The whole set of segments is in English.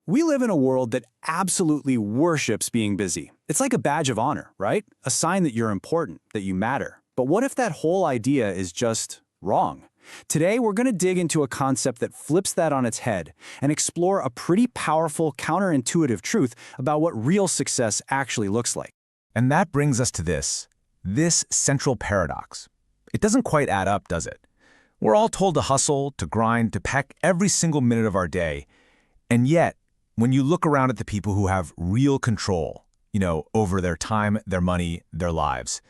We live in a world that absolutely worships being busy. It's like a badge of honor, right? A sign that you're important, that you matter. But what if that whole idea is just wrong? Today, we're going to dig into a concept that flips that on its head and explore a pretty powerful, counterintuitive truth about what real success actually looks like. And that brings us to this central paradox. It doesn't quite add up, does it? We're all told to hustle, to grind, to pack every single minute of our day. And yet, when you look around at the people who have real control, over their time, their money, their lives,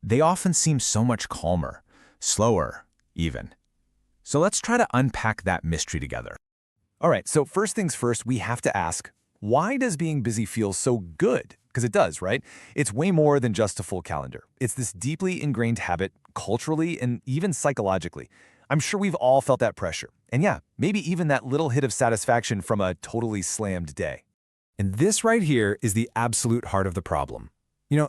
they often seem so much calmer, slower, even. So let's try to unpack that mystery together. All right, so first things first, we have to ask, why does being busy feel so good? Because it does, right? It's way more than just a full calendar. It's this deeply ingrained habit, culturally and even psychologically. I'm sure we've all felt that pressure. And yeah, maybe even that little hit of satisfaction from a totally slammed day. And this right here is the absolute heart of the problem.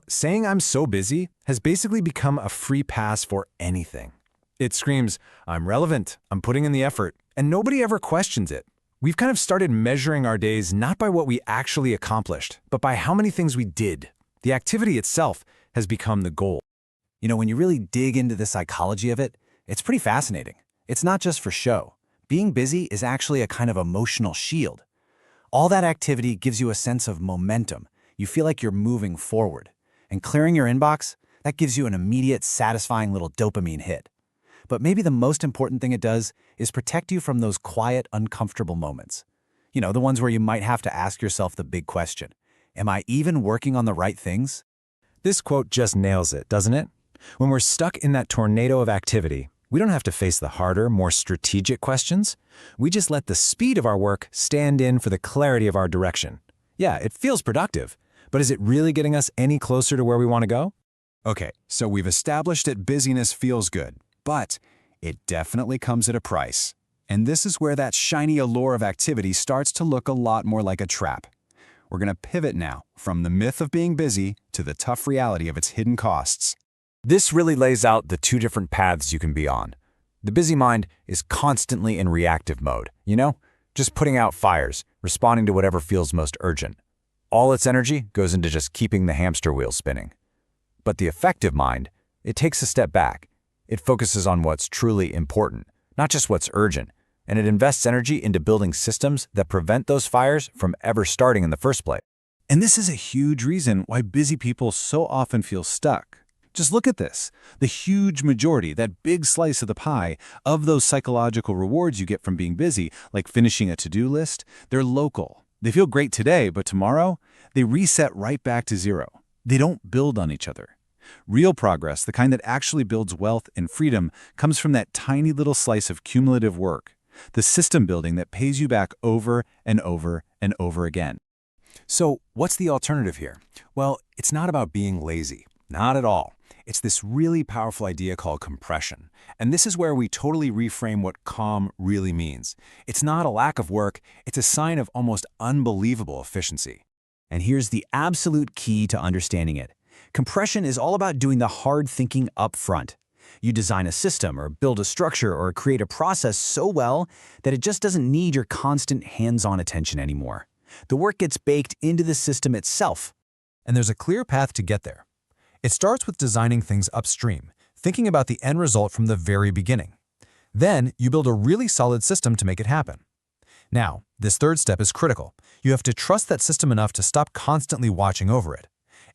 Saying I'm so busy has basically become a free pass for anything. It screams, I'm relevant, I'm putting in the effort, and nobody ever questions it. We've kind of started measuring our days not by what we actually accomplished, but by how many things we did. The activity itself has become the goal. When you really dig into the psychology of it, it's pretty fascinating. It's not just for show. Being busy is actually a kind of emotional shield. All that activity gives you a sense of momentum. You feel like you're moving forward. And clearing your inbox, that gives you an immediate, satisfying little dopamine hit. But maybe the most important thing it does is protect you from those quiet, uncomfortable moments. The ones where you might have to ask yourself the big question, am I even working on the right things? This quote just nails it, doesn't it? When we're stuck in that tornado of activity, we don't have to face the harder, more strategic questions. We just let the speed of our work stand in for the clarity of our direction. Yeah, it feels productive, but is it really getting us any closer to where we want to go? Okay, so we've established that busyness feels good, but it definitely comes at a price. And this is where that shiny allure of activity starts to look a lot more like a trap. We're going to pivot now from the myth of being busy to the tough reality of its hidden costs. This really lays out the two different paths you can be on. The busy mind is constantly in reactive mode, just putting out fires, responding to whatever feels most urgent. All its energy goes into just keeping the hamster wheel spinning. But the effective mind, it takes a step back. It focuses on what's truly important, not just what's urgent, and it invests energy into building systems that prevent those fires from ever starting in the first place. And this is a huge reason why busy people so often feel stuck. Just look at this. The huge majority, that big slice of the pie, of those psychological rewards you get from being busy, like finishing a to-do list, they're local. They feel great today, but tomorrow, they reset right back to zero. They don't build on each other. Real progress, the kind that actually builds wealth and freedom, comes from that tiny little slice of cumulative work, the system building that pays you back over and over and over again. So, what's the alternative here? Well, it's not about being lazy. Not at all. It's this really powerful idea called compression. And this is where we totally reframe what calm really means. It's not a lack of work, it's a sign of almost unbelievable efficiency. And here's the absolute key to understanding it. Compression is all about doing the hard thinking up front. You design a system or build a structure or create a process so well that it just doesn't need your constant hands-on attention anymore. The work gets baked into the system itself. And there's a clear path to get there. It starts with designing things upstream, thinking about the end result from the very beginning. Then, you build a really solid system to make it happen. Now, this third step is critical. You have to trust that system enough to stop constantly watching over it.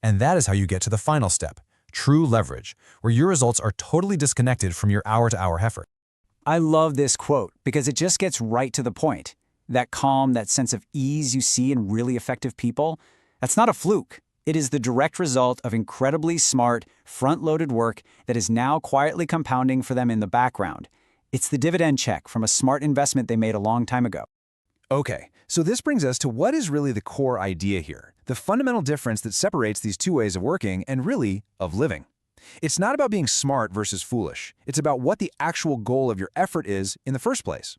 And that is how you get to the final step, true leverage, where your results are totally disconnected from your hour-to-hour effort. I love this quote because it just gets right to the point. That calm, that sense of ease you see in really effective people, that's not a fluke. It is the direct result of incredibly smart, front-loaded work that is now quietly compounding for them in the background. It's the dividend check from a smart investment they made a long time ago. Okay, so this brings us to what is really the core idea here, the fundamental difference that separates these two ways of working and really of living. It's not about being smart versus foolish. It's about what the actual goal of your effort is in the first place.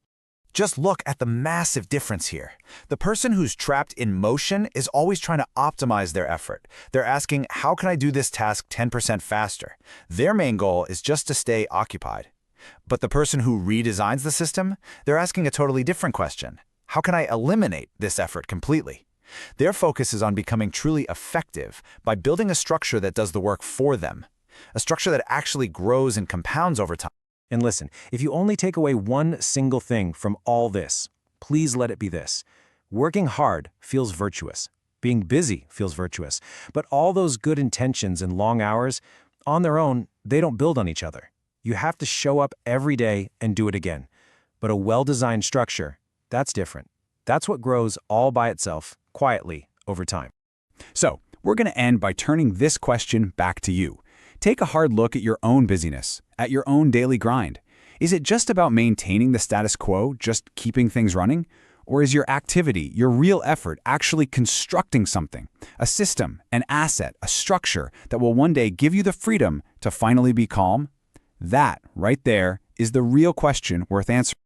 Just look at the massive difference here. The person who's trapped in motion is always trying to optimize their effort. They're asking, how can I do this task 10% faster? Their main goal is just to stay occupied. But the person who redesigns the system, they're asking a totally different question. How can I eliminate this effort completely? Their focus is on becoming truly effective by building a structure that does the work for them, a structure that actually grows and compounds over time. And listen, if you only take away one single thing from all this, please let it be this. Working hard feels virtuous. Being busy feels virtuous. But all those good intentions and long hours, on their own, they don't build on each other. You have to show up every day and do it again. But a well-designed structure, that's different. That's what grows all by itself, quietly, over time. So, we're going to end by turning this question back to you. Take a hard look at your own busyness, at your own daily grind. Is it just about maintaining the status quo, just keeping things running? Or is your activity, your real effort, actually constructing something, a system, an asset, a structure that will one day give you the freedom to finally be calm? That, right there, is the real question worth answering.